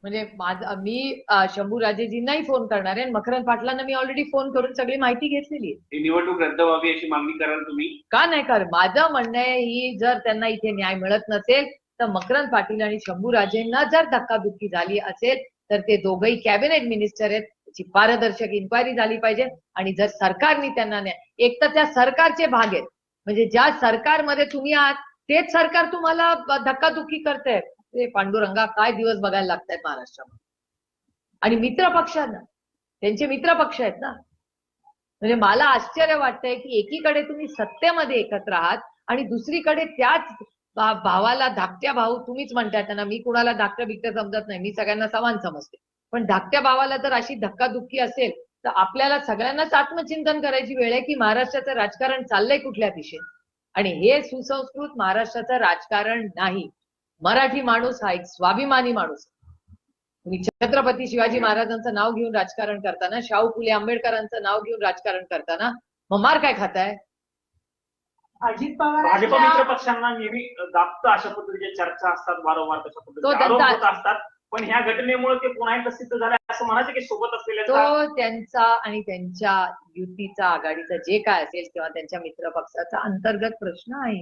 म्हणजे मी शंभूराजेजींनाही फोन करणार आहे, मकरंद पाटलांना मी ऑलरेडी फोन करून सगळी माहिती घेतलेली आहे. ही निवडणूक रद्द व्हावी अशी मागणी कराल तुम्ही? का नाही कर, माझं म्हणणं आहे ही जर त्यांना इथे न्याय मिळत नसेल तर मकरंद पाटील आणि शंभूराजेंना जर धक्काबुक्की झाली असेल तर ते दोघंही कॅबिनेट मिनिस्टर आहेत, त्याची पारदर्शक इन्क्वायरी झाली पाहिजे. आणि जर सरकारने त्यांना एक तर त्या सरकारचे भाग आहेत, म्हणजे ज्या सरकारमध्ये तुम्ही आहात तेच सरकार तुम्हाला धक्काधुक्की करतायत. ते पांडुरंगा काय दिवस बघायला लागतायत महाराष्ट्रामध्ये. आणि मित्र पक्षांना, त्यांचे मित्र पक्ष आहेत ना, म्हणजे मला आश्चर्य वाटतंय की एकीकडे तुम्ही सत्तेमध्ये एकत्र आहात आणि दुसरीकडे त्याच भावाला धाकट्या भाऊ तुम्हीच म्हणताय त्यांना. मी कुणाला धाकट्या बिकट्या समजत नाही, मी सगळ्यांना समान समजते. पण धाकट्या भावाला जर अशी धक्काधुक्की असेल तर आपल्याला सगळ्यांनाच आत्मचिंतन करायची वेळ आहे की महाराष्ट्राचं राजकारण चाललंय कुठल्या दिशेने. आणि हे सुसंस्कृत महाराष्ट्राचं राजकारण नाही. मराठी माणूस हा एक स्वाभिमानी माणूस. तुम्ही छत्रपती शिवाजी महाराजांचं नाव घेऊन राजकारण करताना, शाहू फुले आंबेडकरांचं नाव घेऊन राजकारण करताना मग मार काय खाताय? अजित पवार भाजप मित्र पक्षांना नेहमी दाबतं अशा पद्धतीच्या चर्चा असतात, वारंवार तशा पद्धतीचे आरोप होत असतात. पण ह्या घटनेमुळे ते पुन्हा एकदा सिद्ध झाले असं म्हणायचं की सोबत असलेल्या तो त्यांचा आणि त्यांच्या युतीचा आघाडीचा जे काय असेल किंवा त्यांच्या मित्र पक्षाचा अंतर्गत प्रश्न आहे.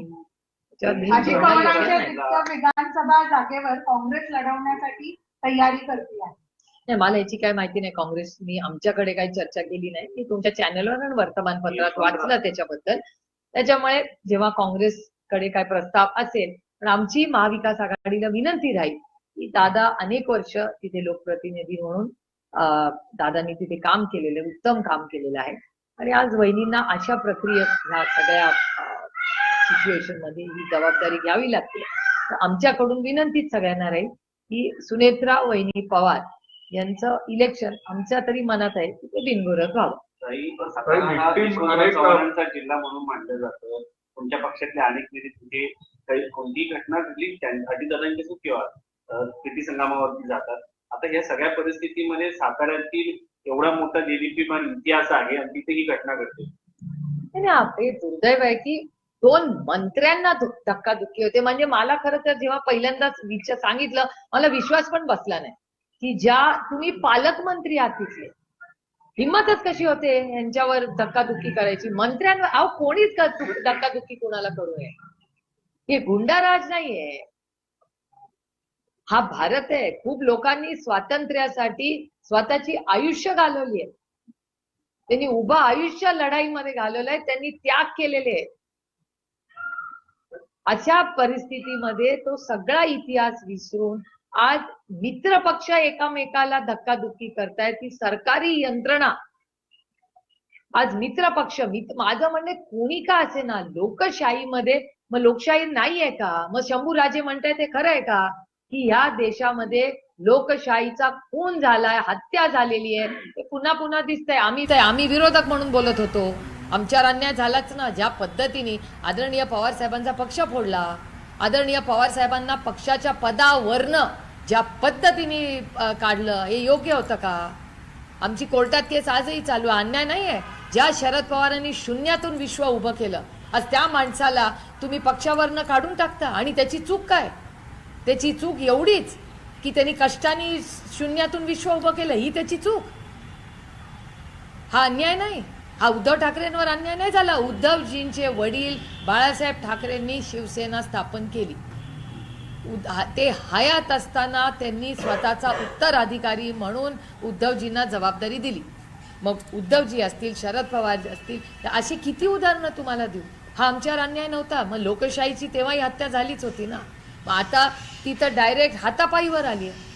अजित पवारांच्या विधानसभा जागेवर काँग्रेस लढवण्यासाठी तयारी करते आहे. नाही, मला याची काय माहिती नाही. काँग्रेसनी आमच्याकडे काही चर्चा केली नाही. मी तुमच्या चॅनलवर आणि वर्तमानपत्रात वाचलं त्याच्याबद्दल. त्याच्यामुळे जेव्हा काँग्रेसकडे काय प्रस्ताव असेल, पण आमची महाविकास आघाडीला विनंती राहील की दादा अनेक वर्ष तिथे लोकप्रतिनिधी म्हणून दादांनी तिथे काम केलेलं, उत्तम काम केलेलं आहे. आणि आज वहिनींना अशा प्रक्रियेत ह्या सगळ्या सिच्युएशन मध्ये ही जबाबदारी घ्यावी लागते. तर आमच्याकडून विनंतीच सगळ्यांना राहील की सुनेत्रा वहिनी पवार यांचं इलेक्शन आमच्या तरी मनात आहे की ते बिनविरोध व्हावं. चव्हाणांचा जिल्हा म्हणून मानलं जातं. तुमच्या पक्षातले अनेक नेते तिथे काही कोणतीही घटना घडली अजितदादांच्या चुकीवर किती संगमावरती जातात. आता या सगळ्या परिस्थितीमध्ये साताऱ्यातील एवढा मोठा जीडीपीमान इतिहास आहे आणि तिथे ही घटना घडते. ते दुर्दैव आहे की 2 मंत्र्यांना धक्काधुक्की होते. म्हणजे मला खरं तर जेव्हा पहिल्यांदाच सांगितलं मला विश्वास पण बसला नाही की ज्या तुम्ही पालकमंत्री आहात तिथले, हिंमतच कशी होते यांच्यावर धक्काधुक्की करायची. मंत्र्यांवर अहो कोणीच धक्काधुक्की कोणाला करू नये. हे गुंडाराज नाहीये, हा भारत आहे. खूप लोकांनी स्वातंत्र्यासाठी स्वतःची आयुष्य घालवली आहे. त्यांनी उभं आयुष्य लढाईमध्ये घालवलंय, त्यांनी त्याग केलेले आहे. अशा परिस्थितीमध्ये तो सगळा इतिहास विसरून आज मित्र पक्ष एकामेकाला धक्काधुक्की करतायत. ती सरकारी यंत्रणा आज मित्र पक्ष माझं म्हणणे कोणी का असे ना, लोकशाहीमध्ये मग लोकशाही नाहीये का? मग शंभूराजे म्हणताय ते खरं आहे का की ह्या देशामध्ये लोकशाहीचा खून झालाय, हत्या झालेली आहे? ते पुन्हा पुन्हा दिसतंय. आम्ही विरोधक म्हणून बोलत होतो, आमच्यावर अन्याय झालाच ना. ज्या पद्धतीने आदरणीय पवार साहेबांचा पक्ष फोडला, आदरणीय पवार साहेबांना पक्षाच्या पदावरनं ज्या पद्धतीने काढलं, हे योग्य होतं का? आमची कोर्टात केस आजही चालू आहे. अन्याय नाहीये. ज्या शरद पवारांनी शून्यातून विश्व उभं केलं, आज त्या माणसाला तुम्ही पक्षावरनं काढून टाकता. आणि त्याची चूक काय? त्याची चूक एवढीच की त्यांनी कष्टाने शून्यातून विश्व उभं केलं, ही त्याची चूक. हा अन्याय नाही. हा उद्धव ठाकरेंवर अन्याय नाही झाला. उद्धवजींचे वडील बाळासाहेब ठाकरेंनी शिवसेना स्थापन केली. ते हयात असताना त्यांनी स्वतःचा उत्तराधिकारी म्हणून उद्धवजींना जबाबदारी दिली. मग उद्धवजी असतील, शरद पवार असतील, अशी किती उदाहरणं तुम्हाला देऊ? हा आमच्यावर अन्याय नव्हता. मग लोकशाहीची तेव्हाही हत्या झालीच होती ना. मग आता ती तर डायरेक्ट हातापायीवर आली आहे.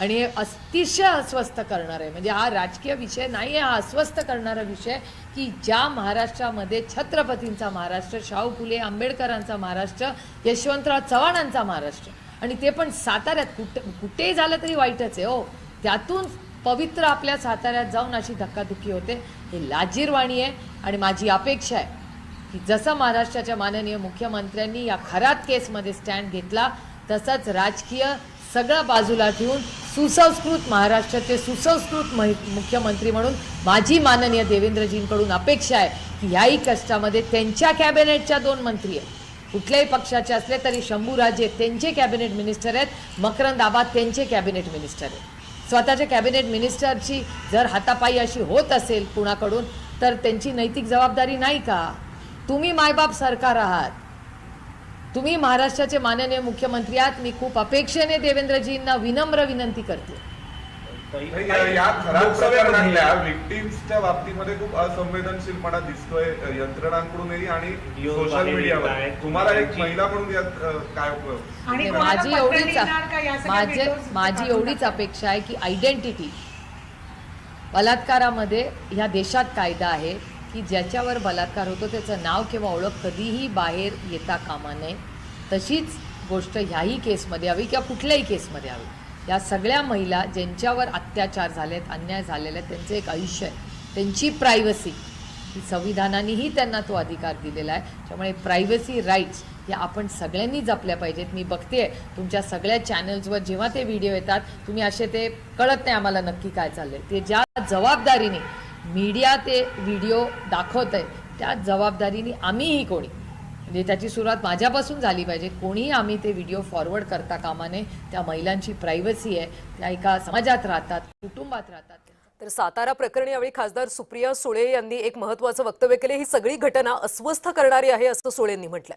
आणि हे अतिशय अस्वस्थ करणार आहे. म्हणजे हा राजकीय विषय नाही आहे, हा अस्वस्थ करणारा विषय की ज्या महाराष्ट्रामध्ये छत्रपतींचा महाराष्ट्र, शाहू फुले आंबेडकरांचा महाराष्ट्र, यशवंतराव चव्हाणांचा महाराष्ट्र, आणि ते पण साताऱ्यात कुठेही झालं तरी वाईटच आहे हो. त्यातून पवित्र आपल्या साताऱ्यात जाऊन अशी धक्काधुक्की होते, हे लाजिरवाणी आहे. आणि माझी अपेक्षा आहे की जसं महाराष्ट्राच्या माननीय मुख्यमंत्र्यांनी या खरात केसमध्ये स्टँड घेतला, तसंच राजकीय सगळं बाजूला ठेवून सुसंस्कृत महाराष्ट्राचे सुसंस्कृत मुख्यमंत्री म्हणून माझी माननीय देवेंद्रजींकडून अपेक्षा आहे की ह्याही कष्टामध्ये त्यांच्या कॅबिनेटच्या 2 मंत्री आहेत, कुठल्याही पक्षाचे असले तरी शंभूराजे त्यांचे कॅबिनेट मिनिस्टर आहेत, मकरंद आबाद त्यांचे कॅबिनेट मिनिस्टर आहेत. स्वतःच्या कॅबिनेट मिनिस्टरची जर हातापायी अशी होत असेल कुणाकडून तर त्यांची नैतिक जबाबदारी नाही का? तुम्ही मायबाप सरकार आहात, तुम्ही महाराष्ट्राचे माननीय मुख्यमंत्री आहात. मी खूप अपेक्षेने देवेंद्रजींना विनम्र विनंती करते. या खराब प्रकरणातल्या विक्टिम्सच्या बाबतीमध्ये खूप असंवेदनशीलपणा दिसतोय यंत्रणांकडूनही आणि सोशल मीडियावर. तुम्हाला एक महिला म्हणून यात काय आणि कोणाला माझी पत्र एवढीच लिहिणार का या सगळ्या videos माझी एवढीच अपेक्षा आहे की आयडेंटिटी, बलात्कारामध्ये ह्या देशात कायदा आहे की ज्याच्यावर बलात्कार होतो त्याचं नाव किंवा ओळख कधीही बाहेर येता कामा नये. तशीच गोष्ट ह्याही केसमध्ये हवी किंवा कुठल्याही केसमध्ये हवी. या सगळ्या महिला ज्यांच्यावर अत्याचार झालेत, अन्याय झालेले आहेत, त्यांचं एक आयुष्य आहे, त्यांची प्रायव्हसी ही संविधानानेही त्यांना तो अधिकार दिलेला आहे. त्यामुळे प्रायव्हसी राईट्स या आपण सगळ्यांनी जपल्या पाहिजेत. मी बघते तुमच्या सगळ्या चॅनल्सवर जेव्हा ते व्हिडिओ येतात तुम्ही असे ते कळत नाही आम्हाला नक्की काय चाललंय. ते ज्या जबाबदारीने मीडिया ते व्हिडिओ दाखवत आहे त्या जबाबदारीने आम्हीही कोणी, म्हणजे त्याची सुरुवात माझ्यापासून झाली पाहिजे, कोणीही आम्ही ते व्हिडिओ फॉरवर्ड करता कामा नये. त्या महिलांची प्रायव्हसी आहे, त्या एका समाजात राहतात, कुटुंबात राहतात. तर सातारा प्रकरणी यावेळी खासदार सुप्रिया सुळे यांनी एक महत्त्वाचं वक्तव्य केले. ही सगळी घटना अस्वस्थ करणारी आहे असं सुळेंनी म्हटलंय.